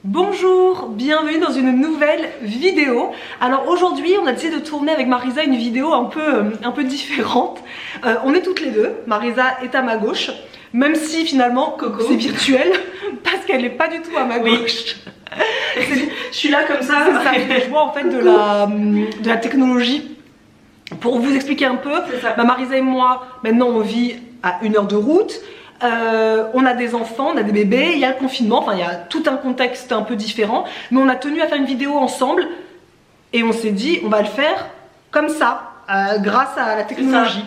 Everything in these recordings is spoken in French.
Bonjour, bienvenue dans une nouvelle vidéo. Alors aujourd'hui on a décidé de tourner avec Marisa une vidéo un peu différente. On est toutes les deux, Marisa est à ma gauche, même si finalement c'est virtuel parce qu'elle n'est pas du tout à ma gauche. Je suis là comme ça. C'est ça, je vois en fait de la technologie. Pour vous expliquer un peu, Marisa et moi maintenant on vit à 1 heure de route. On a des enfants, on a des bébés, il y a le confinement, enfin il y a tout un contexte un peu différent, mais on a tenu à faire une vidéo ensemble et on s'est dit on va le faire comme ça, grâce à la technologie.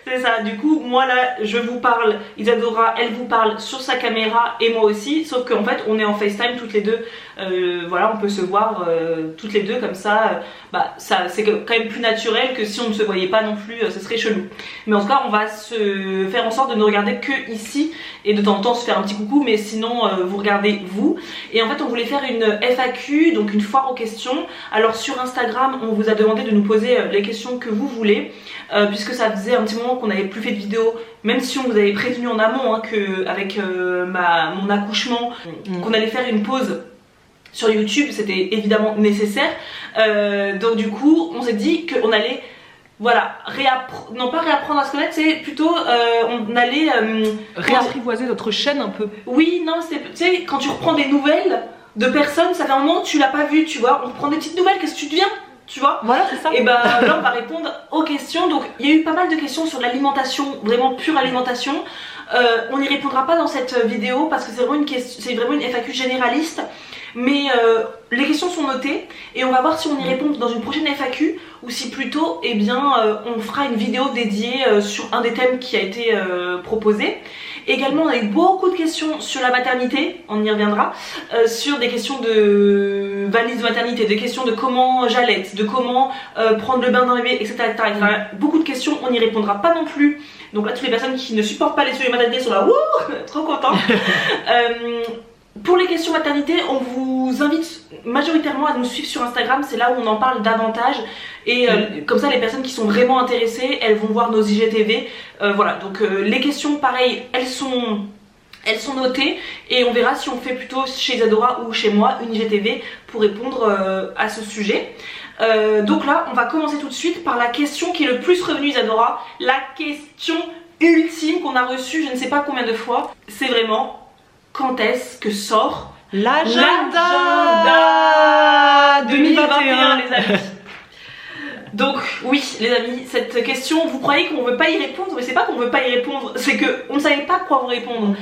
C'est ça, du coup moi là je vous parle, Isadora elle vous parle sur sa caméra et moi aussi, sauf qu'en fait on est en FaceTime toutes les deux, voilà on peut se voir toutes les deux comme ça, c'est quand même plus naturel que si on ne se voyait pas non plus, ce serait chelou. Mais en tout cas on va se faire en sorte de ne regarder que ici et de temps en temps se faire un petit coucou, mais sinon vous regardez vous. Et en fait on voulait faire une FAQ, donc une foire aux questions. Alors sur Instagram on vous a demandé de nous poser les questions que vous voulez, puisque ça faisait un petit moment qu'on n'avait plus fait de vidéo, même si on vous avait prévenu en amont qu'avec mon accouchement qu'on allait faire une pause sur YouTube, c'était évidemment nécessaire. Donc du coup on s'est dit qu'on allait non pas réapprendre à se connaître, c'est plutôt on allait réapprivoiser notre chaîne un peu. Oui, non, tu sais quand tu reprends des nouvelles de personnes, ça fait un moment que tu l'as pas vu, tu vois, on reprend des petites nouvelles, qu'est-ce que tu deviens? Tu vois, voilà, c'est ça. Et là on va répondre aux questions. Donc il y a eu pas mal de questions sur l'alimentation, vraiment pure alimentation. On n'y répondra pas dans cette vidéo parce que c'est vraiment une FAQ généraliste. Mais les questions sont notées et on va voir si on y répond dans une prochaine FAQ ou si plutôt on fera une vidéo dédiée sur un des thèmes qui a été proposé. Également on a eu beaucoup de questions sur la maternité, on y reviendra, sur des questions de valise de maternité, des questions de comment j'allaite, de comment prendre le bain d'un bébé, etc. Beaucoup de questions, on n'y répondra pas non plus. Donc là toutes les personnes qui ne supportent pas les sujets maternité sont là, wouh, trop contents. Pour les questions maternité, on vous invite majoritairement à nous suivre sur Instagram, c'est là où on en parle davantage. Et comme ça les personnes qui sont vraiment intéressées, elles vont voir nos IGTV. Voilà, donc les questions pareil, elles sont notées. Et on verra si on fait plutôt chez Isadora ou chez moi une IGTV pour répondre à ce sujet. Donc là, on va commencer tout de suite par la question qui est le plus revenue, Isadora. La question ultime qu'on a reçue je ne sais pas combien de fois, c'est vraiment... Quand est-ce que sort l'agenda 2021 les amis? Donc oui les amis, cette question, vous croyez qu'on veut pas y répondre, mais c'est pas qu'on veut pas y répondre, c'est qu'on ne savait pas quoi vous répondre.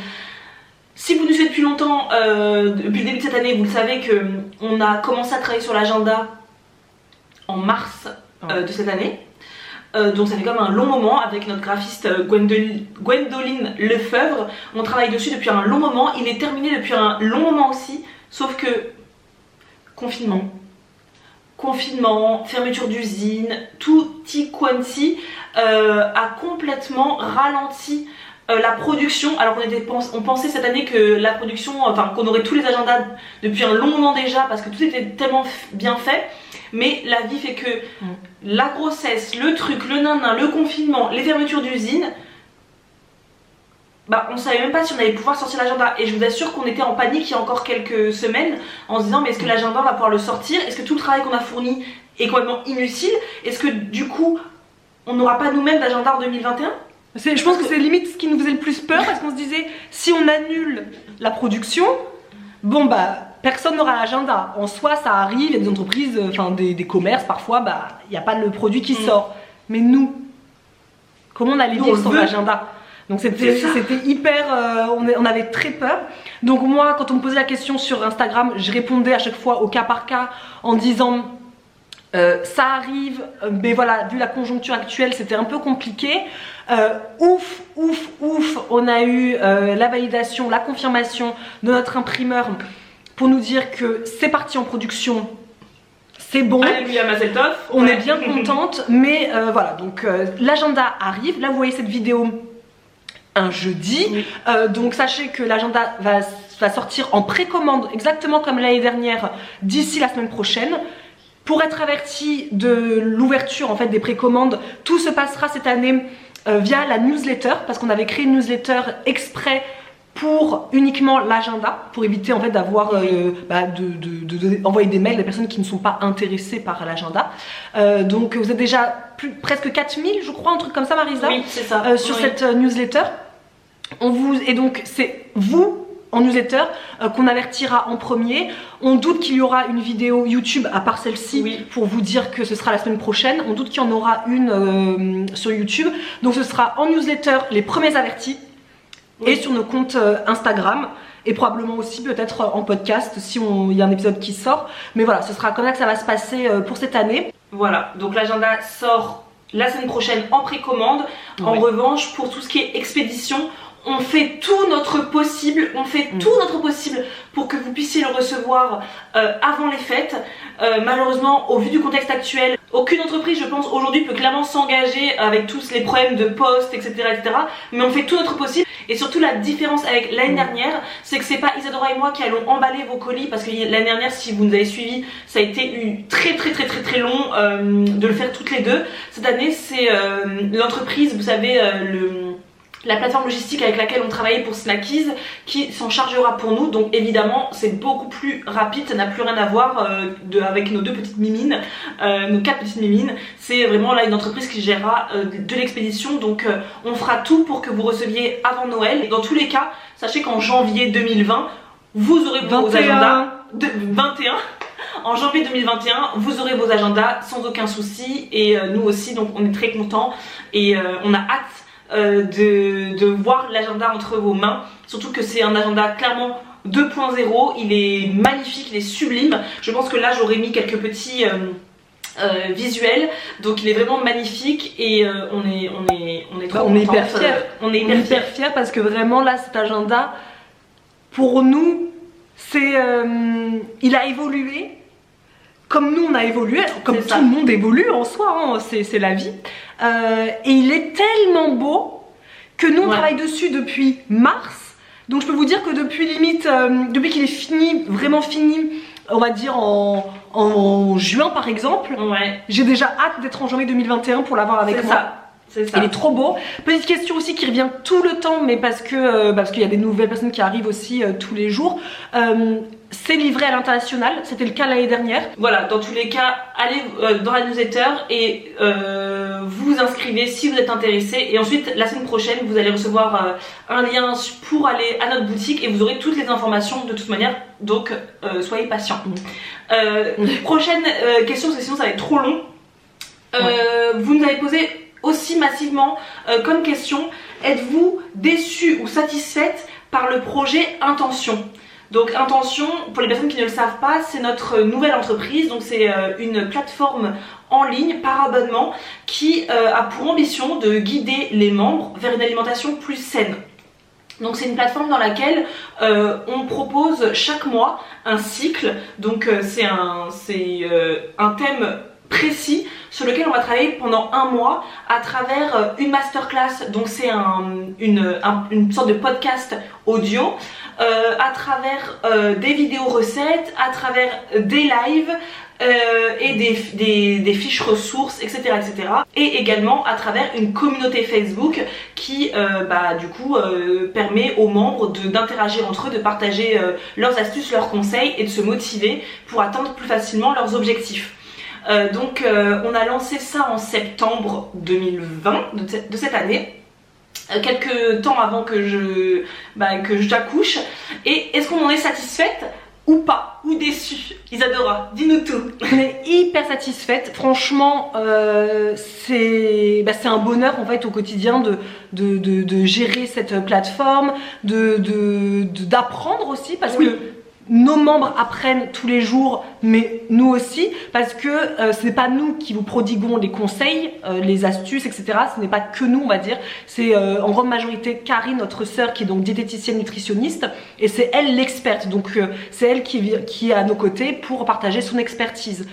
Si vous nous suivez depuis longtemps, depuis le début de cette année, vous le savez qu'on a commencé à travailler sur l'agenda en mars de cette année. Donc ça fait quand même un long moment avec notre graphiste Gwendoline Lefebvre. On travaille dessus depuis un long moment, il est terminé depuis un long moment aussi, sauf que confinement, fermeture d'usine, tutti quanti a complètement ralenti la production. Alors on pensait cette année que la production, qu'on aurait tous les agendas depuis un long moment déjà parce que tout était tellement bien fait. Mais la vie fait que la grossesse, le truc, le nanin, le confinement, les fermetures d'usine, on savait même pas si on allait pouvoir sortir l'agenda. Et je vous assure qu'on était en panique il y a encore quelques semaines en se disant mais est-ce que l'agenda va pouvoir le sortir? Est-ce que tout le travail qu'on a fourni est complètement inutile? Est-ce que du coup on n'aura pas nous-mêmes d'agenda en 2021? Je pense que c'est limite ce qui nous faisait le plus peur parce qu'on se disait si on annule la production, personne n'aura l'agenda. En soi, ça arrive, il y a des entreprises, des commerces, parfois, il n'y a pas le produit qui sort. Mais nous, comment on allait vivre sans l'agenda? Donc c'était hyper... on avait très peur. Donc moi, quand on me posait la question sur Instagram, je répondais à chaque fois au cas par cas en disant... ça arrive, mais voilà, vu la conjoncture actuelle, c'était un peu compliqué. Ouf, on a eu la validation, la confirmation de notre imprimeur pour nous dire que c'est parti en production, c'est bon. Alléluia, Mazel Tov. On est bien contente, mais voilà, donc l'agenda arrive. Là, vous voyez cette vidéo un jeudi, donc sachez que l'agenda va sortir en précommande, exactement comme l'année dernière, d'ici la semaine prochaine. Pour être averti de l'ouverture en fait des précommandes, tout se passera cette année via la newsletter, parce qu'on avait créé une newsletter exprès pour uniquement l'agenda, pour éviter en fait d'avoir envoyer des mails à des personnes qui ne sont pas intéressées par l'agenda. Donc vous êtes déjà presque 4000 je crois, un truc comme ça Marisa, oui, c'est ça. sur cette newsletter. Et donc c'est vous en newsletter qu'on avertira en premier. On doute qu'il y aura une vidéo YouTube à part celle-ci pour vous dire que ce sera la semaine prochaine. On doute qu'il y en aura une sur YouTube. Donc ce sera en newsletter les premiers avertis et sur nos comptes Instagram. Et probablement aussi peut-être en podcast si il y a un épisode qui sort. Mais voilà, ce sera comme ça que ça va se passer pour cette année. Voilà, donc l'agenda sort la semaine prochaine en précommande. En revanche, pour tout ce qui est expédition, on fait tout notre possible, pour que vous puissiez le recevoir avant les fêtes. Malheureusement, au vu du contexte actuel, aucune entreprise, je pense, aujourd'hui peut clairement s'engager avec tous les problèmes de poste, etc., etc. Mais on fait tout notre possible. Et surtout, la différence avec l'année dernière, c'est que c'est pas Isadora et moi qui allons emballer vos colis, parce que l'année dernière, si vous nous avez suivis, ça a été très long de le faire toutes les deux. Cette année, c'est l'entreprise, vous savez, la plateforme logistique avec laquelle on travaillait pour Snackies qui s'en chargera pour nous. Donc évidemment c'est beaucoup plus rapide, ça n'a plus rien à voir avec nos 2 petites mimines, nos 4 petites mimines. C'est vraiment là une entreprise qui gérera de l'expédition. Donc on fera tout pour que vous receviez avant Noël. Et dans tous les cas, sachez qu'en janvier 2020 vous aurez vos agendas de 21. En janvier 2021, vous aurez vos agendas sans aucun souci. Et nous aussi, donc on est très contents et on a hâte de voir l'agenda entre vos mains, surtout que c'est un agenda clairement 2.0, il est magnifique, il est sublime. Je pense que là j'aurais mis quelques petits visuels, donc il est vraiment magnifique et on est trop on est hyper fiers. On est hyper fiers parce que vraiment là cet agenda pour nous c'est il a évolué comme nous on a évolué, comme tout le monde évolue en soi, hein, c'est la vie. Et il est tellement beau que nous on travaille dessus depuis mars. Donc je peux vous dire que depuis limite, depuis qu'il est fini, vraiment fini, on va dire en juin par exemple, j'ai déjà hâte d'être en janvier 2021 pour l'avoir avec moi. C'est ça. Il est trop beau. Petite question aussi qui revient tout le temps, mais parce qu'il y a des nouvelles personnes qui arrivent aussi tous les jours. C'est livré à l'international, c'était le cas l'année dernière. Voilà, dans tous les cas, allez dans la newsletter et vous inscrivez si vous êtes intéressé. Et ensuite, la semaine prochaine, vous allez recevoir un lien pour aller à notre boutique et vous aurez toutes les informations de toute manière. Donc, soyez patients. Prochaine question, parce que sinon ça va être trop long. Vous nous avez posé aussi massivement comme question: êtes-vous déçu ou satisfaite par le projet Intention? Donc Intention, pour les personnes qui ne le savent pas, c'est notre nouvelle entreprise. Donc c'est une plateforme en ligne par abonnement qui a pour ambition de guider les membres vers une alimentation plus saine. Donc c'est une plateforme dans laquelle on propose chaque mois un cycle. Donc c'est un thème précis sur lequel on va travailler pendant un mois à travers une masterclass. Donc c'est une sorte de podcast audio, à travers des vidéos recettes, à travers des lives et des fiches ressources, etc., etc. Et également à travers une communauté Facebook qui du coup permet aux membres d'interagir entre eux, de partager leurs astuces, leurs conseils et de se motiver pour atteindre plus facilement leurs objectifs. Donc on a lancé ça en septembre 2020 de cette année, quelques temps avant que j'accouche. Et est-ce qu'on en est satisfaite ou pas, ou déçue? Isadora, dis-nous tout. On est hyper satisfaite, franchement. C'est un bonheur en fait au quotidien de gérer cette plateforme, d'apprendre aussi, parce que nos membres apprennent tous les jours, mais nous aussi, parce que ce n'est pas nous qui vous prodiguons les conseils, les astuces, etc. Ce n'est pas que nous, on va dire. C'est en grande majorité Karine, notre sœur, qui est donc diététicienne nutritionniste, et c'est elle l'experte. Donc c'est elle qui est à nos côtés pour partager son expertise.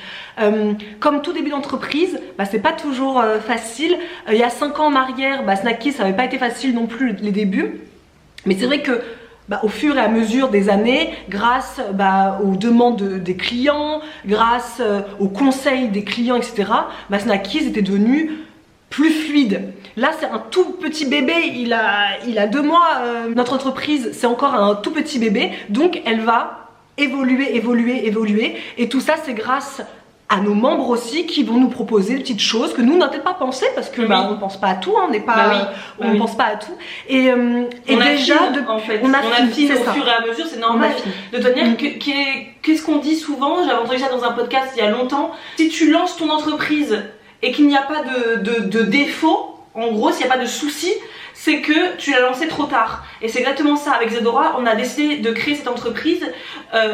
Comme tout début d'entreprise, c'est pas toujours facile. Il y a 5 ans en arrière, Snackies, ça n'avait pas été facile non plus les débuts, mais c'est vrai que au fur et à mesure des années, grâce aux demandes des clients, grâce aux conseils des clients, etc., Snackies était devenu plus fluide. Là c'est un tout petit bébé, il a 2 mois, notre entreprise c'est encore un tout petit bébé, donc elle va évoluer, et tout ça c'est grâce à nos membres aussi qui vont nous proposer des petites choses que nous on n'a peut-être pas pensé parce que on ne pense pas à tout, hein, on n'est pas, on pense pas à tout. Et déjà, en fait, on affine au fur et à mesure, c'est normal. De toute manière, qu'est-ce qu'on dit souvent, j'avais entendu ça dans un podcast il y a longtemps, si tu lances ton entreprise et qu'il n'y a pas de défaut, en gros, s'il n'y a pas de souci, c'est que tu l'as lancé trop tard. Et c'est exactement ça. Avec Zedora, on a décidé de créer cette entreprise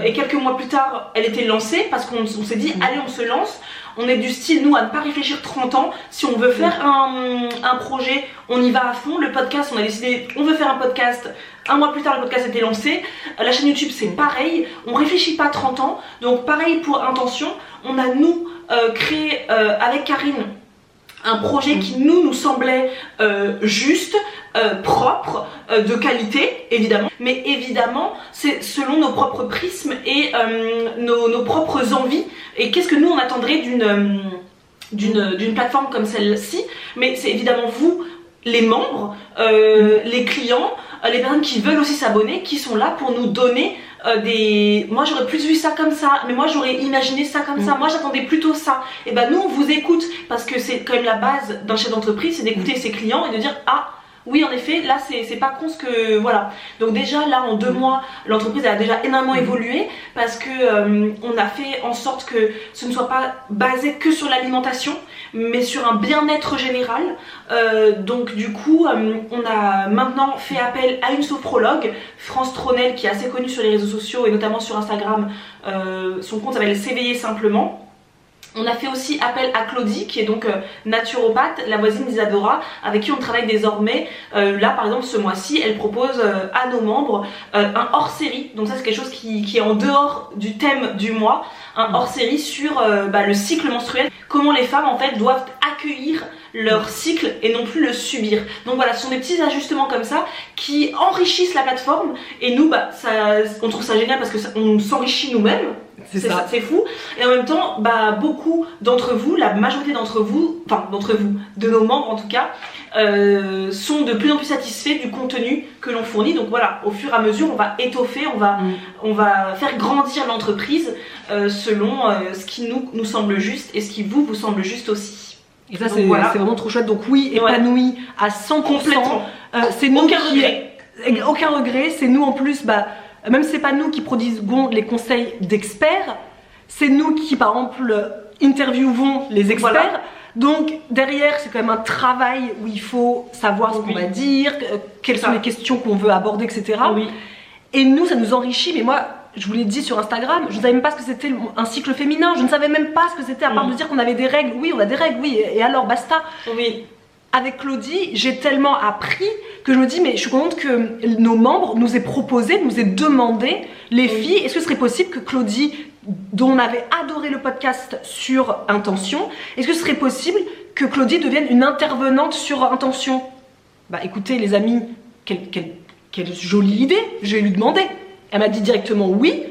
et quelques mois plus tard, elle était lancée parce qu'on s'est dit, allez, on se lance. On est du style, nous, à ne pas réfléchir 30 ans. Si on veut faire un projet, on y va à fond. Le podcast, on a décidé, on veut faire un podcast. Un mois plus tard, le podcast était lancé. La chaîne YouTube, c'est pareil. On réfléchit pas 30 ans. Donc, pareil pour Intention. On a, nous, créé avec Karine un projet qui nous semblait juste, propre, de qualité évidemment, mais évidemment c'est selon nos propres prismes et nos propres envies et qu'est-ce que nous on attendrait d'une plateforme comme celle-ci. Mais c'est évidemment vous, les membres, les clients, les personnes qui veulent aussi s'abonner, qui sont là pour nous donner moi j'aurais plus vu ça comme ça, mais moi j'aurais imaginé ça comme ça, moi j'attendais plutôt ça. Et ben nous on vous écoute parce que c'est quand même la base d'un chef d'entreprise, c'est d'écouter ses clients et de dire ah oui en effet là c'est pas con ce que voilà. Donc déjà là en 2 mois l'entreprise a déjà énormément évolué parce que on a fait en sorte que ce ne soit pas basé que sur l'alimentation mais sur un bien-être général. Donc du coup on a maintenant fait appel à une sophrologue, France Tronel, qui est assez connue sur les réseaux sociaux et notamment sur Instagram. Son compte s'appelle S'éveiller simplement. On a fait aussi appel à Claudie qui est donc naturopathe, la voisine d'Isadora, avec qui on travaille désormais. Là par exemple ce mois-ci elle propose à nos membres un hors-série, donc ça c'est quelque chose qui est en dehors du thème du mois, un hors-série sur le cycle menstruel, comment les femmes en fait doivent accueillir leur cycle et non plus le subir. Donc voilà, ce sont des petits ajustements comme ça qui enrichissent la plateforme et nous on trouve ça génial parce que on s'enrichit nous-mêmes. C'est fou. Et en même temps, beaucoup d'entre vous, la majorité d'entre vous, de nos membres en tout cas, sont de plus en plus satisfaits du contenu que l'on fournit. Donc voilà, au fur et à mesure, on va étoffer, on va faire grandir l'entreprise selon ce qui nous semble juste et ce qui vous semble juste aussi. Et ça c'est vraiment trop chouette. Donc oui, épanoui à 100%. Complètement. C'est nous aucun regret. C'est nous en plus, même si c'est pas nous qui produisons les conseils d'experts, c'est nous qui par exemple interviewons les experts. Voilà. Donc derrière c'est quand même un travail où il faut savoir ce qu'on va dire, quelles sont les questions qu'on veut aborder, etc. Oui. Et nous ça nous enrichit. Mais moi je vous l'ai dit sur Instagram, je ne savais même pas ce que c'était un cycle féminin, je ne savais même pas ce que c'était à part de dire qu'on avait des règles. Oui on a des règles, oui, et alors basta. Oui. Avec Claudie, j'ai tellement appris que je me dis mais je suis contente que nos membres nous aient proposé, nous aient demandé, les filles, est-ce que ce serait possible que Claudie, dont on avait adoré le podcast sur Intention, est-ce que ce serait possible que Claudie devienne une intervenante sur Intention? Écoutez les amis, quelle jolie idée, je vais lui demander. Elle m'a dit directement oui.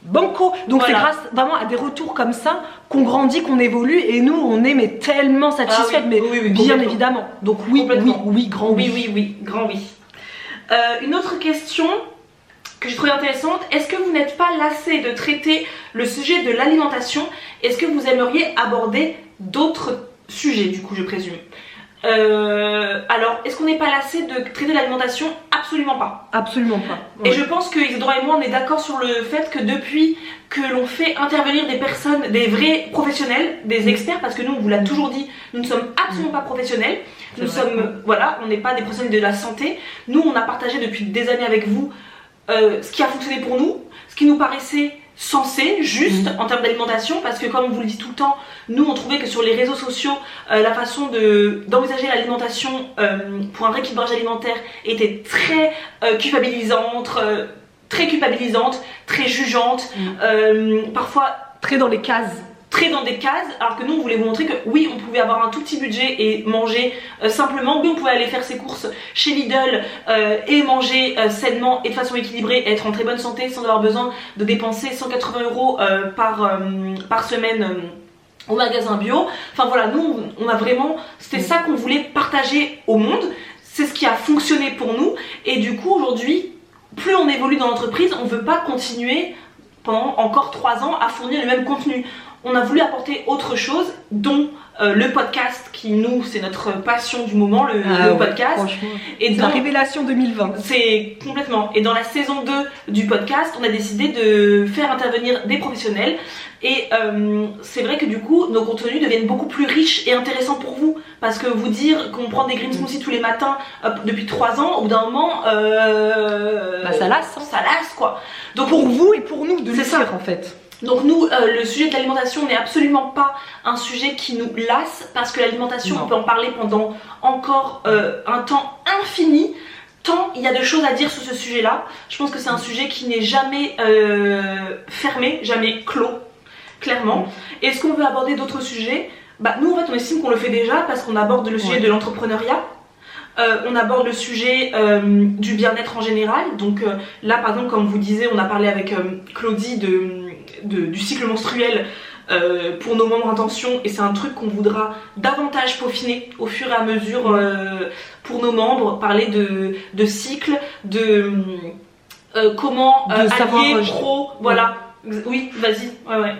Banco. Donc c'est grâce vraiment à des retours comme ça qu'on grandit, qu'on évolue et nous on est tellement satisfaites, bien évidemment. Donc grand oui. Grand oui. Une autre question que je trouvais intéressante, est-ce que vous n'êtes pas lassé de traiter le sujet de l'alimentation? Est-ce que vous aimeriez aborder d'autres sujets du coup je présume? Alors, est-ce qu'on n'est pas lassé de traiter l'alimentation? Absolument pas. Absolument pas. Et je pense que Isadora et moi, on est d'accord sur le fait que depuis que l'on fait intervenir des personnes, des vrais professionnels, des experts, parce que nous, on vous l'a toujours dit, nous ne sommes absolument pas professionnels. Nous sommes, on n'est pas des professionnels de la santé. Nous, on a partagé depuis des années avec vous ce qui a fonctionné pour nous, ce qui nous paraissait sensé, juste en termes d'alimentation, parce que comme on vous le dit tout le temps, nous on trouvait que sur les réseaux sociaux la façon d'envisager l'alimentation pour un rééquilibrage alimentaire était très culpabilisante, très jugeante, parfois très dans les cases. Dans des cases, alors que nous on voulait vous montrer que oui on pouvait avoir un tout petit budget et manger simplement, oui on pouvait aller faire ses courses chez Lidl et manger sainement et de façon équilibrée et être en très bonne santé sans avoir besoin de dépenser 180 € par semaine au magasin bio. Enfin voilà, nous on a vraiment, c'était ça qu'on voulait partager au monde, c'est ce qui a fonctionné pour nous, et du coup aujourd'hui, plus on évolue dans l'entreprise, on ne veut pas continuer pendant encore 3 ans à fournir le même contenu. On a voulu apporter autre chose, dont le podcast, qui nous, c'est notre passion du moment, le podcast. Et c'est la révélation 2020. C'est complètement. Et dans la saison 2 du podcast, on a décidé de faire intervenir des professionnels. Et c'est vrai que du coup, nos contenus deviennent beaucoup plus riches et intéressants pour vous. Parce que vous dire qu'on prend des green smoothies tous les matins depuis 3 ans, au bout d'un moment... ça lasse. Hein. Ça lasse, quoi. Donc pour vous et pour nous de le dire, en fait. Donc nous, le sujet de l'alimentation n'est absolument pas un sujet qui nous lasse, parce que l'alimentation, on peut en parler pendant encore un temps infini, tant il y a de choses à dire sur ce sujet-là. Je pense que c'est un sujet qui n'est jamais fermé, jamais clos, clairement. Est-ce qu'on veut aborder d'autres sujets? Nous, en fait, on estime qu'on le fait déjà, parce qu'on aborde le sujet de l'entrepreneuriat. On aborde le sujet du bien-être en général. Donc là, par exemple, comme vous disiez, on a parlé avec Claudie du cycle menstruel pour nos membres intention, et c'est un truc qu'on voudra davantage peaufiner au fur et à mesure pour nos membres, parler de cycle, de comment allier pro, voilà. Oui, vas-y, ouais.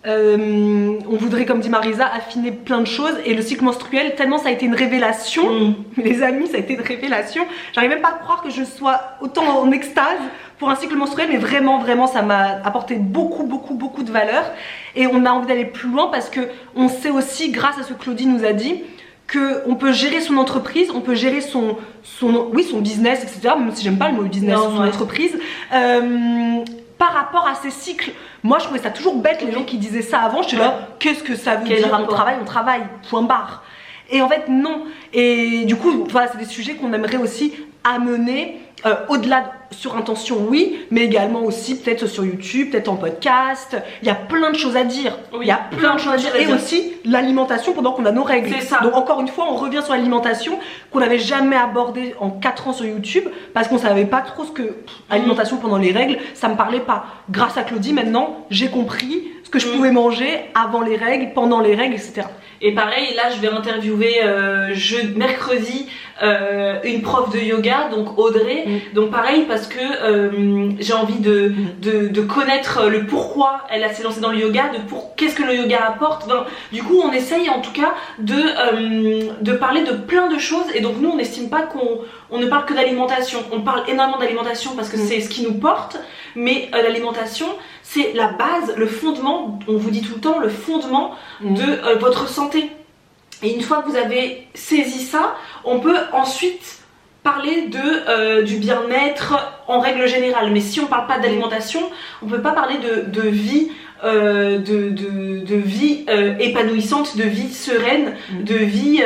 On voudrait, comme dit Marisa, affiner plein de choses, et le cycle menstruel, tellement ça a été une révélation, les amis, ça a été une révélation. J'arrive même pas à croire que je sois autant en extase pour un cycle menstruel, mais vraiment ça m'a apporté beaucoup de valeur, et on a envie d'aller plus loin parce que on sait aussi, grâce à ce que Claudie nous a dit, qu'on peut gérer son entreprise, on peut gérer son business, etc. Même si j'aime pas le mot business, son entreprise. Par rapport à ces cycles, moi je trouvais ça toujours bête les gens qui disaient ça avant. Je suis là, qu'est-ce que ça veut dire? On travaille, point barre. Et en fait non. Et du coup voilà, c'est des sujets qu'on aimerait aussi amener au-delà sur intention, oui, mais également aussi peut-être sur YouTube, peut-être en podcast. Il y a plein de choses à dire. Il y a plein de choses à dire. Et aussi l'alimentation pendant qu'on a nos règles. C'est ça. Donc encore une fois, on revient sur l'alimentation qu'on n'avait jamais abordé en 4 ans sur YouTube, parce qu'on savait pas trop ce que alimentation pendant les règles, ça me parlait pas. Grâce à Claudie, maintenant, j'ai compris ce que je pouvais manger avant les règles, pendant les règles, etc. Et pareil, là je vais interviewer mercredi une prof de yoga, donc Audrey. Donc pareil, parce que j'ai envie de connaître le pourquoi elle s'est lancée dans le yoga, qu'est-ce que le yoga apporte. Enfin, du coup on essaye en tout cas de parler de plein de choses, et donc nous on n'estime pas qu'on ne parle que d'alimentation. On parle énormément d'alimentation parce que c'est ce qui nous porte, mais l'alimentation c'est la base, le fondement, on vous dit tout le temps, le fondement de votre santé. Et une fois que vous avez saisi ça, on peut ensuite parler du bien-être en règle générale. Mais si on ne parle pas d'alimentation, on ne peut pas parler de vie, de vie épanouissante, de vie sereine, de vie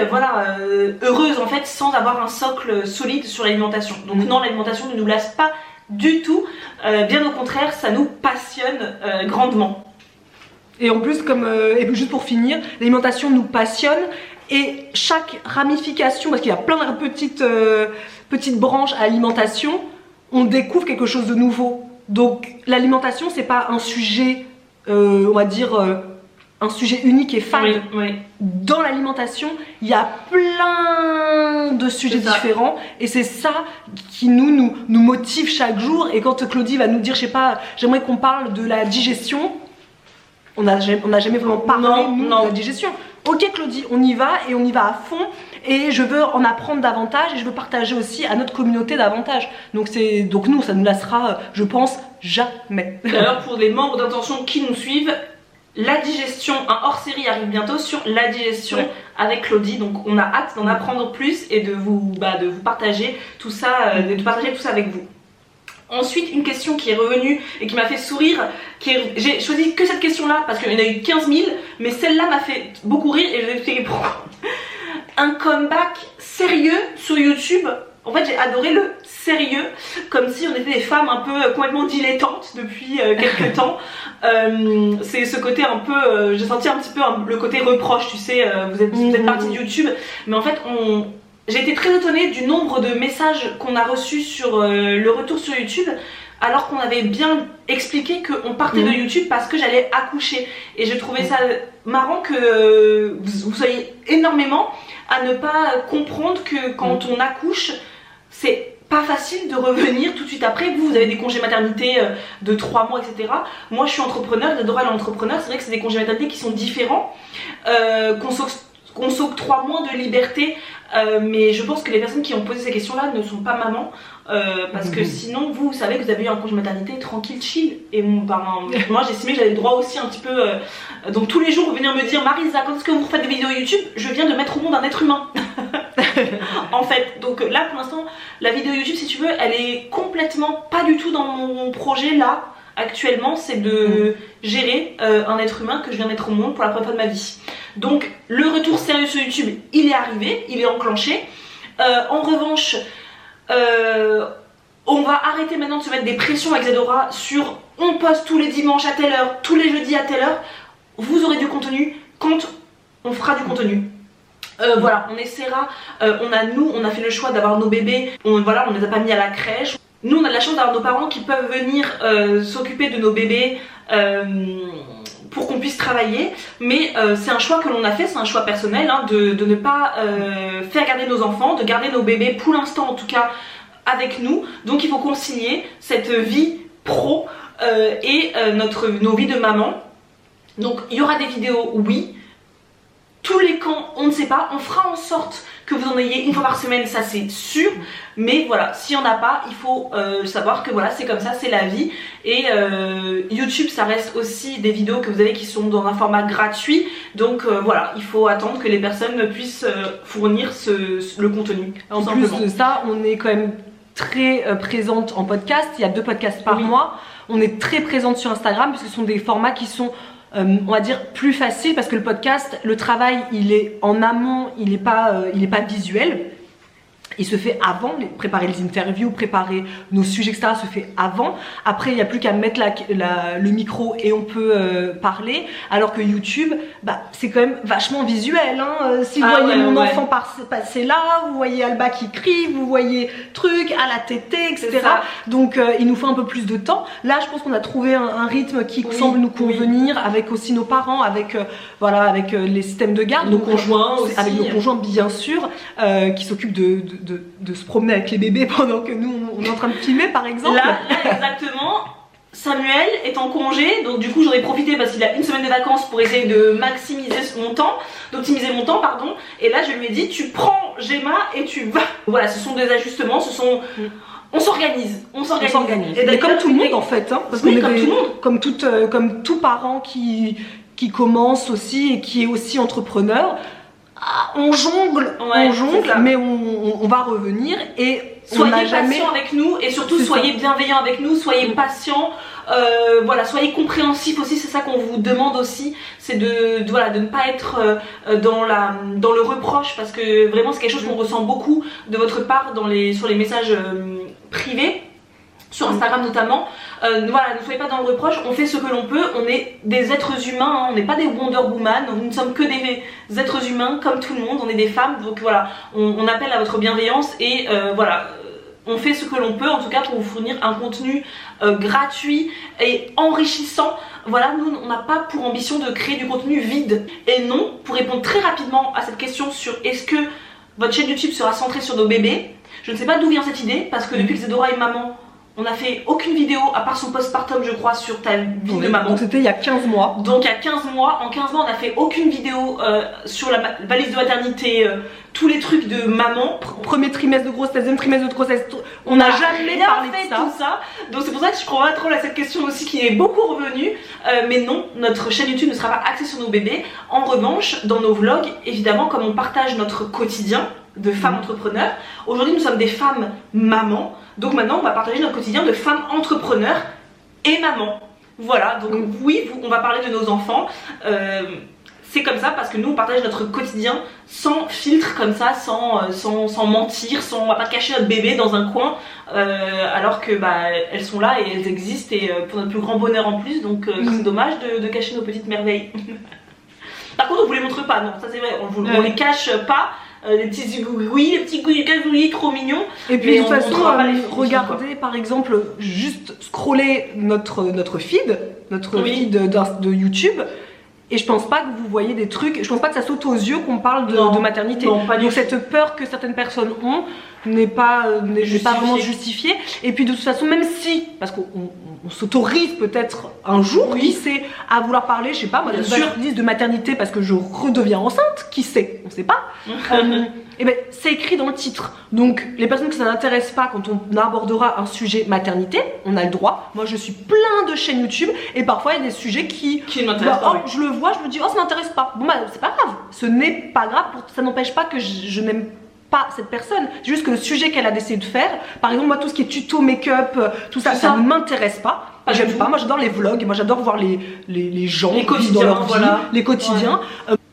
heureuse en fait, sans avoir un socle solide sur l'alimentation. Donc non, l'alimentation ne nous lasse pas du tout, bien au contraire, ça nous passionne grandement. Et en plus, et juste pour finir, l'alimentation nous passionne, et chaque ramification, parce qu'il y a plein de petites branches à l'alimentation, on découvre quelque chose de nouveau. Donc l'alimentation, c'est pas un sujet, on va dire, un sujet unique et fade. Oui. Dans l'alimentation, il y a plein de sujets différents, et c'est ça qui nous motive chaque jour. Et quand Claudie va nous dire, je sais pas, j'aimerais qu'on parle de la digestion, on n'a jamais vraiment parlé de la digestion. Ok Claudie, on y va, et on y va à fond, et je veux en apprendre davantage, et je veux partager aussi à notre communauté davantage. Donc nous, ça nous laissera, je pense, jamais. D'ailleurs, pour les membres d'intention qui nous suivent, la digestion, un hors-série arrive bientôt sur la digestion avec Claudie, donc on a hâte d'en apprendre plus et de vous partager tout ça, de partager tout ça avec vous. Ensuite, une question qui est revenue et qui m'a fait sourire, j'ai choisi que cette question-là parce qu'il y en a eu 15 000, mais celle-là m'a fait beaucoup rire, et je vais expliquer pourquoi. Un comeback sérieux sur YouTube. En fait, j'ai adoré le sérieux, comme si on était des femmes un peu complètement dilettantes depuis quelques temps. C'est ce côté un peu, j'ai senti un petit peu le côté reproche, tu sais, vous êtes partie de YouTube, mais en fait j'ai été très étonnée du nombre de messages qu'on a reçus sur le retour sur YouTube, alors qu'on avait bien expliqué qu'on partait de YouTube parce que j'allais accoucher. Et je trouvais ça marrant que vous soyez énormément à ne pas comprendre que quand on accouche, c'est pas facile de revenir tout de suite après. Vous avez des congés maternité de 3 mois, etc. Moi je suis entrepreneur, Isadora elle est entrepreneur, c'est vrai que c'est des congés maternité qui sont différents, qu'on s'octroie moins de liberté, mais je pense que les personnes qui ont posé ces questions là ne sont pas mamans, parce que sinon vous savez que vous avez eu un congé maternité tranquille, chill, et moi j'estimais que j'avais le droit aussi un petit peu, donc tous les jours venir me dire Marisa, quand est-ce que vous refaites des vidéos YouTube, je viens de mettre au monde un être humain. En fait, donc là pour l'instant la vidéo YouTube, si tu veux, elle est complètement pas du tout dans mon projet là actuellement, c'est de gérer un être humain que je viens de mettre au monde pour la première fois de ma vie. Donc le retour sérieux sur YouTube, il est arrivé, il est enclenché. En revanche, on va arrêter maintenant de se mettre des pressions avec Isadora sur on poste tous les dimanches à telle heure, tous les jeudis à telle heure. Vous aurez du contenu quand on fera du contenu. Voilà, on essaiera, on a fait le choix d'avoir nos bébés, on les a pas mis à la crèche. Nous on a de la chance d'avoir nos parents qui peuvent venir s'occuper de nos bébés pour qu'on puisse travailler, mais c'est un choix que l'on a fait, c'est un choix personnel, hein, de ne pas faire garder nos enfants, de garder nos bébés pour l'instant en tout cas avec nous. Donc il faut concilier cette vie pro et nos vies de maman. Donc il y aura des vidéos, oui. Tous les camps, on ne sait pas, on fera en sorte que vous en ayez une fois par semaine, ça c'est sûr, mais voilà, s'il n'y en a pas, il faut savoir que voilà, c'est comme ça, c'est la vie. Et YouTube, ça reste aussi des vidéos que vous avez qui sont dans un format gratuit, donc voilà, il faut attendre que les personnes puissent fournir le contenu. En plus de ça, on est quand même très présente en podcast, il y a 2 podcasts par mois, on est très présente sur Instagram, puisque ce sont des formats qui sont on va dire plus facile, parce que le podcast, le travail il est en amont, il est pas visuel, il se fait avant, préparer les interviews, préparer nos sujets, etc. se fait avant. Après il n'y a plus qu'à mettre le micro et on peut parler, alors que YouTube, bah, c'est quand même vachement visuel, hein. Si vous voyez mon enfant passer là, vous voyez Alba qui crie, vous voyez truc à la tétée, etc. Donc il nous faut un peu plus de temps. Là je pense qu'on a trouvé un rythme qui semble nous convenir, avec aussi nos parents, avec voilà, avec les systèmes de garde, nos conjoints aussi. Avec nos conjoints bien sûr, qui s'occupent de se promener avec les bébés pendant que nous on est en train de filmer par exemple. Là exactement, Samuel est en congé, donc du coup j'en ai profité parce qu'il a une semaine de vacances pour essayer de maximiser mon temps, d'optimiser mon temps pardon, et là je lui ai dit tu prends Gemma et tu vas. Voilà, ce sont des ajustements, on s'organise. Et comme tout le monde en fait, hein, parce qu'on est comme tout parent qui commence aussi et qui est aussi entrepreneur. On jongle, mais on va revenir, et soyez patient avec nous, et surtout soyez bienveillants avec nous, soyez patients, voilà, soyez compréhensifs aussi, c'est ça qu'on vous demande aussi, c'est de ne pas être dans le reproche, parce que vraiment c'est quelque chose qu'on ressent beaucoup de votre part sur les messages privés, sur Instagram notamment. Voilà, ne soyez pas dans le reproche, on fait ce que l'on peut, on est des êtres humains, hein, on n'est pas des Wonder Woman, nous ne sommes que des êtres humains comme tout le monde, on est des femmes, donc voilà, on appelle à votre bienveillance, et voilà, on fait ce que l'on peut en tout cas pour vous fournir un contenu gratuit et enrichissant. Voilà, nous on n'a pas pour ambition de créer du contenu vide. Et non, pour répondre très rapidement à cette question sur est-ce que votre chaîne YouTube sera centrée sur nos bébés, je ne sais pas d'où vient cette idée, parce que depuis que Isadora est maman, on n'a fait aucune vidéo à part son postpartum je crois sur ta vie de maman. Donc c'était il y a 15 mois. Donc il y a 15 mois, en 15 mois on a fait aucune vidéo sur la valise de maternité, tous les trucs de maman. Premier trimestre de grossesse, deuxième trimestre de grossesse, on n'a jamais parlé de tout ça. Donc c'est pour ça que je crois pas trop à cette question aussi qui est beaucoup revenue. Mais non, notre chaîne YouTube ne sera pas axée sur nos bébés. En revanche, dans nos vlogs, évidemment, comme on partage notre quotidien de femmes entrepreneurs, aujourd'hui nous sommes des femmes mamans. Donc maintenant on va partager notre quotidien de femmes entrepreneurs et mamans. Voilà, donc oui, on va parler de nos enfants. C'est comme ça parce que nous on partage notre quotidien sans filtre comme ça, sans mentir, on va pas cacher notre bébé dans un coin, alors que bah, elles sont là et elles existent, et pour notre plus grand bonheur en plus, donc c'est dommage de cacher nos petites merveilles. Par contre on vous les montre pas, non, ça c'est vrai, on les cache pas, les petits zigouigouis, les petits gouigouis trop mignons. Et puis de toute façon, regardez regardez par exemple, juste scroller notre feed, feed de YouTube. Et je pense pas que vous voyez des trucs, je pense pas que ça saute aux yeux qu'on parle de maternité. Non, pas du Donc tout. cette peur que certaines personnes ont n'est pas vraiment justifiée. Et puis de toute façon, même si, parce qu'on s'autorise peut-être un jour, qui sait, à vouloir parler, je sais pas, moi, de maternité parce que je redeviens enceinte, qui sait, on sait pas. Et ben c'est écrit dans le titre. Donc les personnes que ça n'intéresse pas quand on abordera un sujet maternité, on a le droit. Moi je suis plein de chaînes YouTube et parfois il y a des sujets qui ne m'intéressent pas. Je le vois, je me dis oh ça m'intéresse pas. Bon bah c'est pas grave, ce n'est pas grave, ça n'empêche pas que je n'aime pas cette personne, c'est juste que le sujet qu'elle a décidé de faire, par exemple moi tout ce qui est tuto make-up, tout ça, ça ne m'intéresse pas. J'aime pas, moi j'adore les vlogs, moi j'adore voir les gens les quotidiens, dans leur vie, voilà. les quotidiens.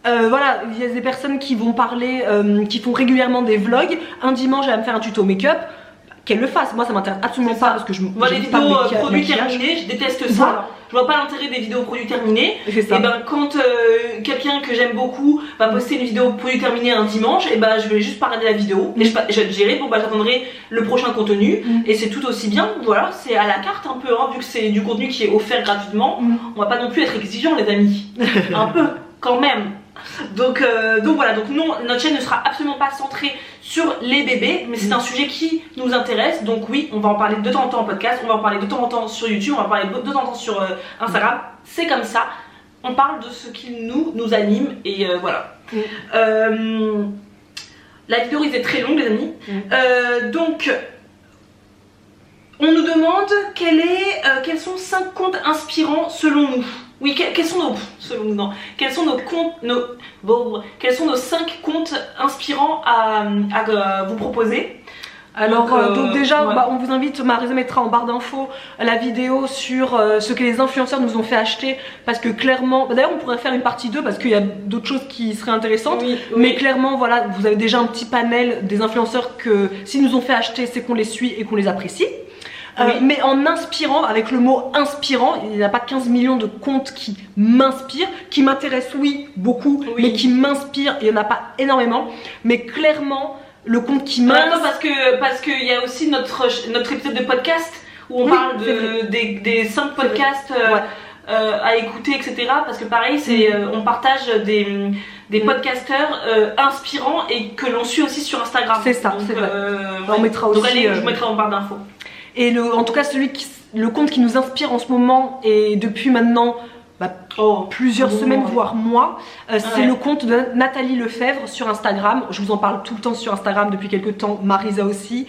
Voilà, il y a des personnes qui vont parler, qui font régulièrement des vlogs. Un dimanche, elle va me faire un tuto make-up. Qu'elle le fasse, moi ça m'intéresse absolument pas parce que je vois les vidéos produits terminés, je déteste ça. Voilà. Je vois pas l'intérêt des vidéos produits terminés. Et ben quand quelqu'un que j'aime beaucoup va poster une vidéo produit terminé un dimanche, et ben je vais juste pas regarder la vidéo. Et je vais gérer, bon bah j'attendrai le prochain contenu. Et c'est tout aussi bien, voilà, c'est à la carte un peu, hein, vu que c'est du contenu qui est offert gratuitement. On va pas non plus être exigeants les amis. Un peu, quand même. Donc voilà, donc non, notre chaîne ne sera absolument pas centrée sur les bébés, mais c'est un sujet qui nous intéresse. Donc oui, on va en parler de temps en temps en podcast, on va en parler de temps en temps sur YouTube, on va en parler de temps en temps sur Instagram. C'est comme ça, on parle de ce qui nous anime et voilà. La vidéo risque d'être très longue les amis. Donc on nous demande quels sont 5 comptes inspirants selon nous. Oui, quels sont nos comptes, quels sont nos 5 comptes inspirants à vous proposer? Alors donc déjà on vous invite, Marisa mettra en barre d'infos la vidéo sur ce que les influenceurs nous ont fait acheter, parce que clairement, d'ailleurs on pourrait faire une partie 2 parce qu'il y a d'autres choses qui seraient intéressantes, mais clairement voilà, vous avez déjà un petit panel des influenceurs que s'ils nous ont fait acheter, c'est qu'on les suit et qu'on les apprécie. Mais en inspirant, avec le mot inspirant, il n'y a pas 15 millions de comptes qui m'inspirent, qui m'intéressent beaucoup, mais qui m'inspirent, il n'y en a pas énormément, mais clairement le compte qui m'inspire... parce qu'il y a aussi notre épisode de podcast où on parle des 5 podcasts à écouter, etc. Parce que pareil, on partage des podcasteurs inspirants et que l'on suit aussi sur Instagram. C'est ça, c'est vrai. On mettra aussi... Donc allez, je mettrai en barre d'infos. Et en tout cas le compte qui nous inspire en ce moment, et depuis maintenant plusieurs semaines voire mois, c'est le compte de Nathalie Lefebvre sur Instagram. Je vous en parle tout le temps sur Instagram depuis quelques temps, Marisa aussi.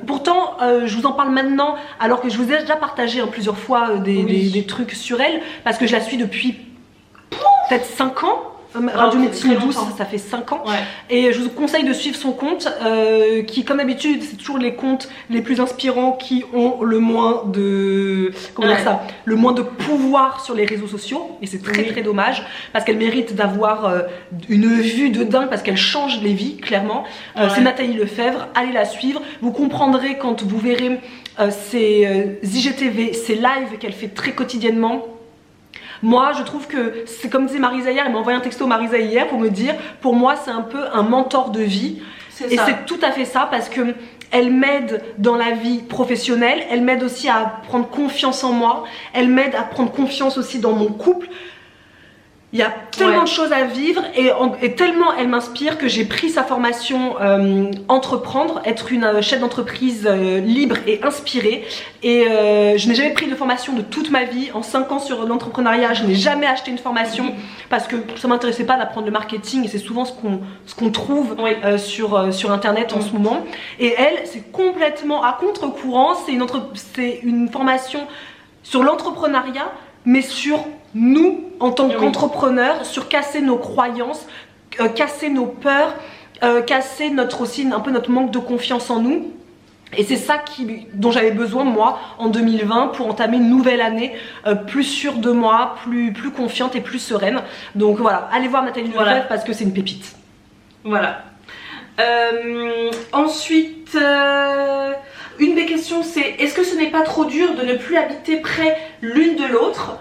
Pourtant je vous en parle maintenant alors que je vous ai déjà partagé plusieurs fois des trucs sur elle, parce que je la suis depuis peut-être 5 ans. Radio Médecine Douce, ça fait 5 ans. Et je vous conseille de suivre son compte qui, comme d'habitude, c'est toujours les comptes les plus inspirants qui ont le moins de le moins de pouvoir sur les réseaux sociaux. Et c'est très dommage, parce qu'elle mérite d'avoir une vue de dingue, parce qu'elle change les vies clairement. C'est Nathalie Lefebvre, allez la suivre. Vous comprendrez quand vous verrez ces IGTV, ces lives qu'elle fait très quotidiennement. Moi je trouve que c'est comme disait Marisa hier, elle m'a envoyé un texto Marisa hier pour me dire, pour moi c'est un peu un mentor de vie. Et c'est tout à fait ça, parce que elle m'aide dans la vie professionnelle, elle m'aide aussi à prendre confiance en moi, elle m'aide à prendre confiance aussi dans mon couple. Il y a tellement de choses à vivre et tellement elle m'inspire que j'ai pris sa formation Entreprendre, être une chef d'entreprise libre et inspirée. Et je n'ai jamais pris de formation de toute ma vie. En 5 ans sur l'entrepreneuriat, je n'ai jamais acheté une formation parce que ça m'intéressait pas d'apprendre le marketing, et c'est souvent ce qu'on trouve sur internet en ce moment. Et elle, c'est complètement à contre-courant, c'est une formation sur l'entrepreneuriat, mais sur nous en tant qu'entrepreneurs, sur casser nos croyances, casser nos peurs, casser un peu notre manque de confiance en nous. Et c'est ça dont j'avais besoin moi en 2020 pour entamer une nouvelle année plus sûre de moi, plus confiante et plus sereine. Donc voilà, allez voir Nathalie Lefebvre parce que c'est une pépite. Voilà. Ensuite, une des questions c'est: est-ce que ce n'est pas trop dur de ne plus habiter près l'une de l'autre?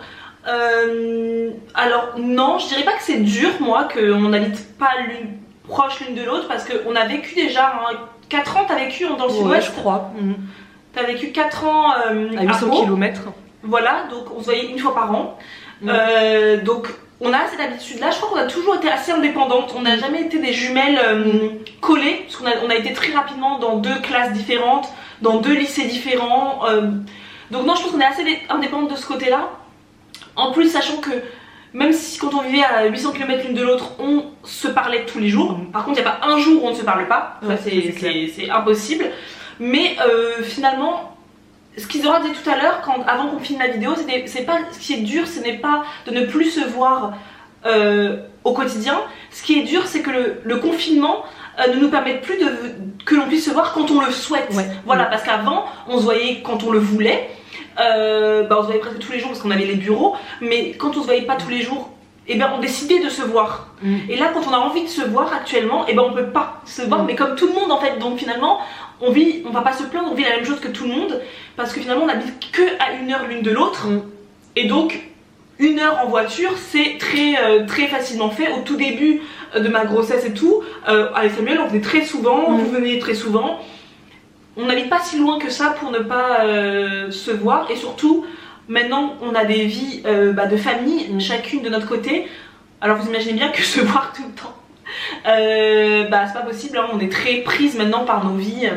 Alors non, je dirais pas que c'est dur, moi, qu'on n'habite pas proches l'une de l'autre parce qu'on a vécu déjà 4 ans, t'as vécu dans le sud-ouest, je crois. T'as vécu 4 ans à 800 km. Voilà, donc on se voyait une fois par an. Donc on a cette habitude-là. Je crois qu'on a toujours été assez indépendantes. On n'a jamais été des jumelles collées, parce qu'on a été très rapidement dans 2 classes différentes, dans 2 lycées différents. Donc non, je pense qu'on est assez indépendantes de ce côté-là. En plus, sachant que même si quand on vivait à 800 km l'une de l'autre, on se parlait tous les jours. Par contre, il n'y a pas un jour où on ne se parle pas. Ça, c'est impossible. Mais finalement, ce qu'ils auraient dit tout à l'heure, avant qu'on filme la vidéo, c'est pas ce qui est dur, ce n'est pas de ne plus se voir au quotidien. Ce qui est dur, c'est que le confinement ne nous permet plus que l'on puisse se voir quand on le souhaite. Voilà, parce qu'avant, on se voyait quand on le voulait. On se voyait presque tous les jours parce qu'on avait les bureaux, mais quand on se voyait pas tous les jours, on décidait de se voir. Et là, quand on a envie de se voir actuellement, on peut pas se voir, mais comme tout le monde en fait. Donc finalement, on va pas se plaindre, on vit la même chose que tout le monde, parce que finalement on n'habite que à 1 heure l'une de l'autre. Et donc 1 heure en voiture, c'est très facilement fait. Au tout début de ma grossesse et tout, avec Samuel, on venait très souvent, vous venez très souvent. On n'habite pas si loin que ça pour ne pas se voir, et surtout maintenant on a des vies de famille, chacune de notre côté. Alors vous imaginez bien que se voir tout le temps, c'est pas possible, hein. On est très prises maintenant par nos vies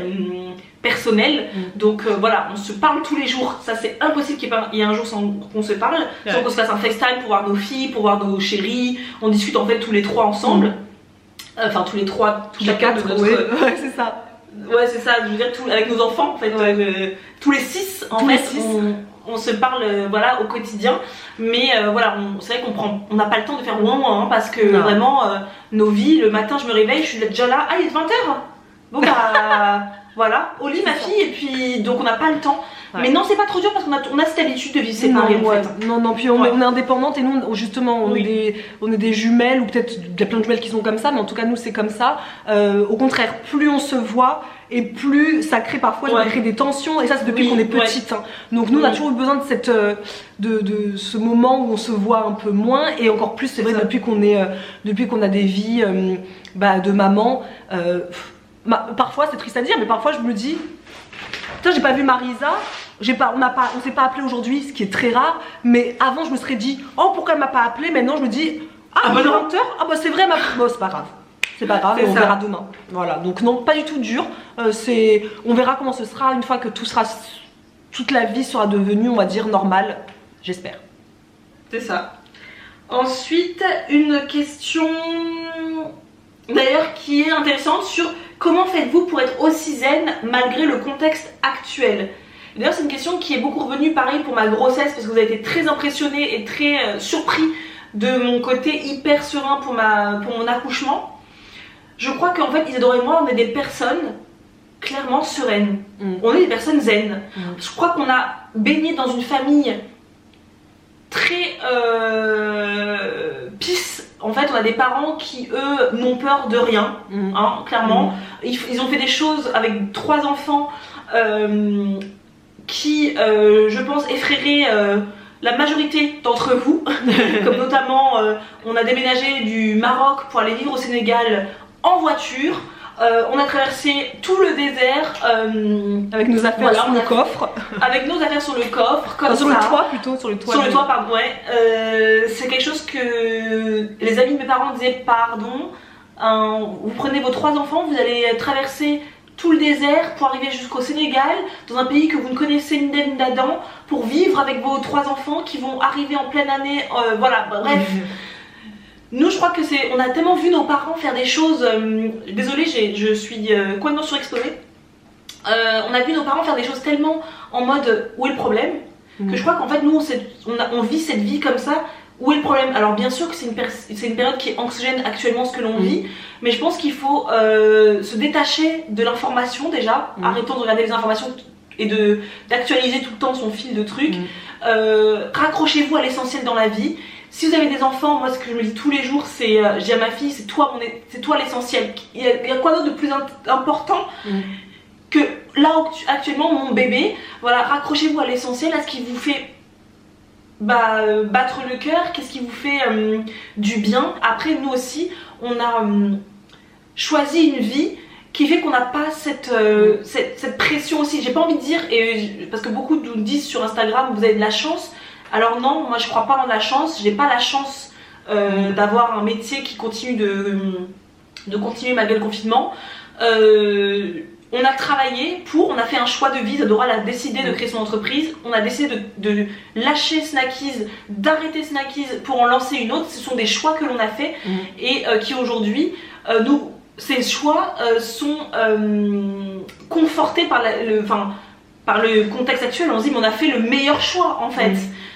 personnelles, donc voilà, on se parle tous les jours. Ça c'est impossible qu'il y ait un jour sans qu'on se parle, sans qu'on se fasse un FaceTime pour voir nos filles, pour voir nos chéris. On discute en fait tous les 3 ensemble, enfin tous les 3, tous les 4 de notre... Ouais, c'est ça. Ouais, c'est ça, je veux dire, avec nos enfants en fait, tous les 6 en fait, on se parle voilà, au quotidien, mais voilà, c'est vrai qu'on n'a pas le temps de faire ouin parce que vraiment nos vies, le matin je me réveille, je suis déjà là, il est 20h. Bon bah voilà, au lit ma fille, et puis donc on n'a pas le temps. Mais non, c'est pas trop dur parce qu'on a cette habitude de vivre séparés en fait. Non, puis on est indépendantes, et nous justement on est des jumelles, ou peut-être il y a plein de jumelles qui sont comme ça, mais en tout cas nous c'est comme ça. Au contraire, plus on se voit et plus ça crée parfois des tensions, et ça c'est depuis qu'on est petite. Donc nous on a toujours eu besoin de de ce moment où on se voit un peu moins, et encore plus c'est vrai depuis qu'on a des vies de maman. Parfois c'est triste à dire, mais parfois je me dis, putain, j'ai pas vu Marisa, on s'est pas appelé aujourd'hui, ce qui est très rare, mais avant je me serais dit, oh pourquoi elle m'a pas appelé. Maintenant je me dis, 20h, c'est vrai, c'est pas grave. C'est pas grave, on verra demain. Voilà, donc non, pas du tout dur. On verra comment ce sera une fois que toute la vie sera devenue, on va dire, normale, j'espère. C'est ça. Ensuite, une question d'ailleurs qui est intéressante sur comment faites-vous pour être aussi zen malgré le contexte actuel. D'ailleurs, c'est une question qui est beaucoup revenue, pareil pour ma grossesse, parce que vous avez été très impressionnés et très surpris de mon côté hyper serein pour mon accouchement. Je crois qu'en fait, Isadora et moi, on est des personnes clairement sereines. On est des personnes zen. Je crois qu'on a baigné dans une famille très peace. En fait, on a des parents qui, eux, n'ont peur de rien, clairement. Ils ont fait des choses avec 3 enfants qui, je pense, effraieraient la majorité d'entre vous. Comme notamment, on a déménagé du Maroc pour aller vivre au Sénégal en voiture. On a traversé tout le désert avec nos affaires sur le coffre. Avec nos affaires sur le coffre, comme sur le toit plutôt, sur le toit. Sur le toit, pardon, ouais. C'est quelque chose que les amis de mes parents disaient, pardon, vous prenez vos 3 enfants, vous allez traverser tout le désert pour arriver jusqu'au Sénégal, dans un pays que vous ne connaissez ni d'Ève ni d'Adam, pour vivre avec vos 3 enfants qui vont arriver en pleine année, voilà, bref. Nous, je crois que on a tellement vu nos parents faire des choses. Désolée, je suis complètement surexposée. On a vu nos parents faire des choses tellement en mode où est le problème, que je crois qu'en fait, nous, on vit cette vie comme ça. Où est le problème? Alors, bien sûr que c'est une période qui est anxiogène actuellement, ce que l'on vit, mais je pense qu'il faut se détacher de l'information déjà. Arrêtons de regarder les informations et d'actualiser tout le temps son fil de trucs. Raccrochez-vous à l'essentiel dans la vie. Si vous avez des enfants, moi ce que je me dis tous les jours, c'est je dis à ma fille, c'est toi l'essentiel. Il y a quoi d'autre de plus important que là actuellement mon bébé. Voilà, raccrochez-vous à l'essentiel, à ce qui vous fait battre le cœur, qu'est-ce qui vous fait du bien. Après nous aussi, on a choisi une vie qui fait qu'on n'a pas cette pression aussi. J'ai pas envie de dire, parce que beaucoup nous disent sur Instagram, vous avez de la chance. Alors non, moi je crois pas en la chance. J'ai pas la chance d'avoir un métier qui continue de continuer malgré le confinement. On a travaillé on a fait un choix de vie. Isadora a décidé de créer son entreprise. On a décidé de lâcher Snackies, d'arrêter Snackies pour en lancer une autre. Ce sont des choix que l'on a fait et qui aujourd'hui, ces choix sont confortés par le contexte actuel. On se dit mais on a fait le meilleur choix en fait.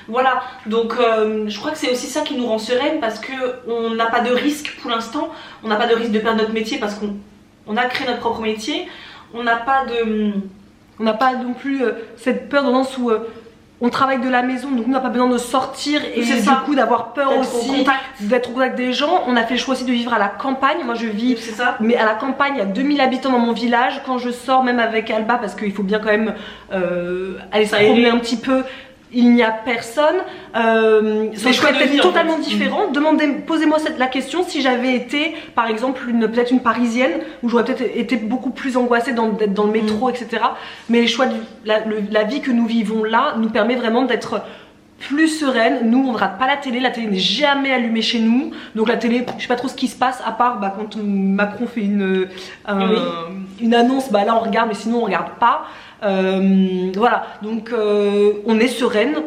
Voilà, donc je crois que c'est aussi ça qui nous rend sereine parce qu'on n'a pas de risque pour l'instant. On n'a pas de risque de perdre notre métier parce qu'on a créé notre propre métier. On n'a pas non plus cette peur dans le sens où on travaille de la maison, donc on n'a pas besoin de sortir et du coup d'avoir peur aussi d'être au contact des gens. On a fait le choix aussi de vivre à la campagne. Moi je vis mais à la campagne, il y a 2000 habitants dans mon village. Quand je sors même avec Alba, parce qu'il faut bien quand même aller se promener un petit peu, il n'y a personne. C'est peut-être totalement différent. Posez-moi la question si j'avais été par exemple peut-être une parisienne où j'aurais peut-être été beaucoup plus angoissée d'être dans le métro, etc. Mais les choix la vie que nous vivons là nous permet vraiment d'être plus sereine. Nous on ne rate pas la télé n'est jamais allumée chez nous. Donc la télé, je sais pas trop ce qui se passe à part quand Macron fait une annonce, là on regarde, mais sinon on regarde pas. Voilà, donc on est sereine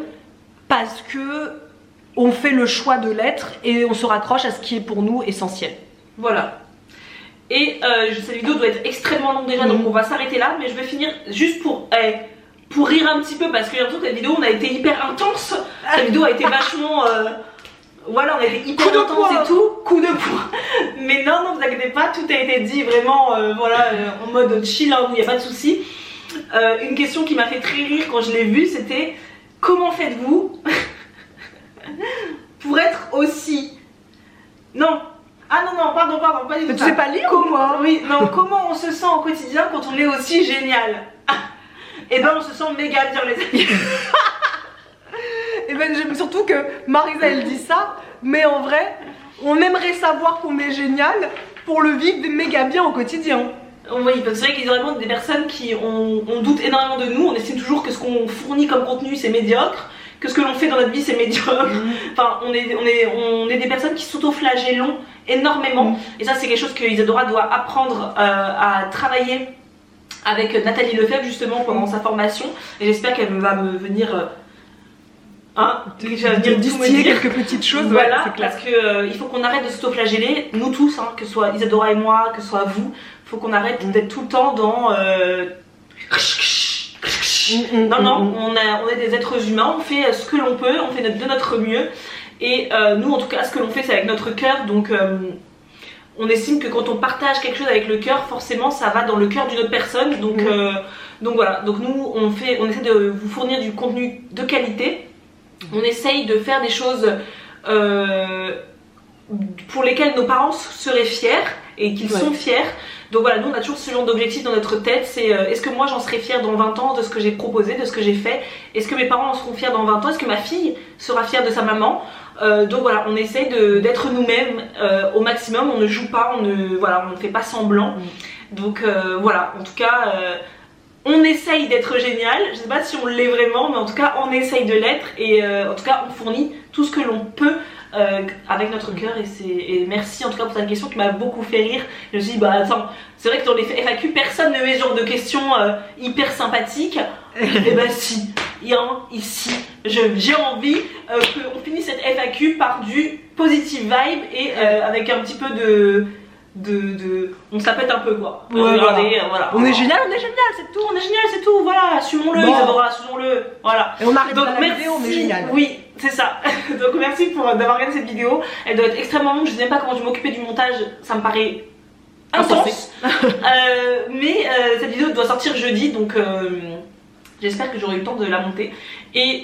parce que on fait le choix de l'être et on se raccroche à ce qui est pour nous essentiel. Voilà. Et cette vidéo doit être extrêmement longue déjà, donc on va s'arrêter là, mais je vais finir juste pour rire un petit peu parce que j'ai l'impression que cette vidéo on a été hyper intense. Cette vidéo a été vachement voilà, on a été hyper intense et tout, coup de poing. Mais non, vous inquiétez pas, tout a été dit vraiment en mode chill, il n'y a pas de souci. Une question qui m'a fait très rire quand je l'ai vue, c'était comment faites-vous pour être aussi... Non, pardon, pas du tout. Tu sais pas lire ou quoi? Oui, non, comment on se sent au quotidien quand on est aussi génial? Et on se sent méga bien les amis. Et j'aime surtout que Marisa elle dit ça, mais en vrai, on aimerait savoir qu'on est génial pour le vivre méga bien au quotidien. Oui, parce que c'est vrai qu'il y a vraiment des personnes qui on doute énormément de nous. On estime toujours que ce qu'on fournit comme contenu c'est médiocre, que ce que l'on fait dans notre vie c'est médiocre. Enfin, on est des personnes qui s'auto-flagellent énormément. Et ça c'est quelque chose que Isadora doit apprendre à travailler avec Nathalie Lefebvre justement pendant sa formation. Et j'espère qu'elle va me venir... distiller quelques petites choses, voilà, parce que il faut qu'on arrête de s'auto-flageller, nous tous, que ce soit Isadora et moi, que ce soit vous, il faut qu'on arrête d'être tout le temps dans non, on est des êtres humains, on fait ce que l'on peut, on fait de notre mieux, et nous en tout cas ce que l'on fait c'est avec notre cœur, donc on estime que quand on partage quelque chose avec le cœur, forcément ça va dans le cœur d'une autre personne, donc voilà, donc nous on essaie de vous fournir du contenu de qualité. On essaye de faire des choses pour lesquelles nos parents seraient fiers et qu'ils sont fiers. Donc voilà, nous on a toujours ce genre d'objectif dans notre tête, c'est est-ce que moi j'en serai fière dans 20 ans de ce que j'ai proposé, de ce que j'ai fait? Est-ce que mes parents en seront fiers dans 20 ans? Est-ce que ma fille sera fière de sa maman? Donc voilà, on essaye d'être nous-mêmes au maximum, on ne joue pas, on ne fait pas semblant. Donc voilà, en tout cas... on essaye d'être génial, je sais pas si on l'est vraiment, mais en tout cas on essaye de l'être et en tout cas on fournit tout ce que l'on peut avec notre cœur et merci en tout cas pour cette question qui m'a beaucoup fait rire. Je me suis dit attends, c'est vrai que dans les FAQ personne ne met ce genre de questions hyper sympathiques. Et si, ici j'ai envie qu'on finisse cette FAQ par du positive vibe et avec un petit peu on se la pète un peu quoi. Regardez, voilà. On est génial, c'est tout. On est génial, c'est tout. Voilà, assumons-le, Isadora, assumons-le. Voilà. Et on arrête donc la vidéo, on est génial. Oui, c'est ça. Donc merci d'avoir regardé cette vidéo. Elle doit être extrêmement longue. Je sais même pas comment je vais m'occuper du montage. Ça me paraît intense. Mais cette vidéo doit sortir jeudi, donc j'espère que j'aurai eu le temps de la monter. Et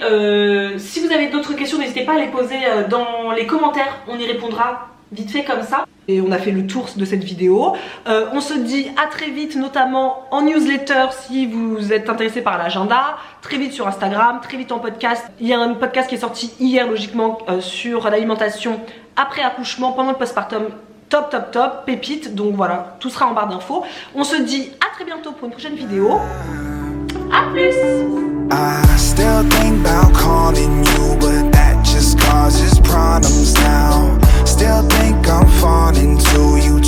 si vous avez d'autres questions, n'hésitez pas à les poser dans les commentaires. On y répondra vite fait comme ça. Et on a fait le tour de cette vidéo. On se dit à très vite, notamment en newsletter si vous êtes intéressé par l'agenda, très vite sur Instagram, très vite en podcast. Il y a un podcast qui est sorti hier logiquement sur l'alimentation après accouchement, pendant le postpartum. top, top, top, pépite. Donc voilà, tout sera en barre d'infos. On se dit à très bientôt pour une prochaine vidéo. À plus. I still think about calling you, but that just causes problems now. Still think I'm falling to you.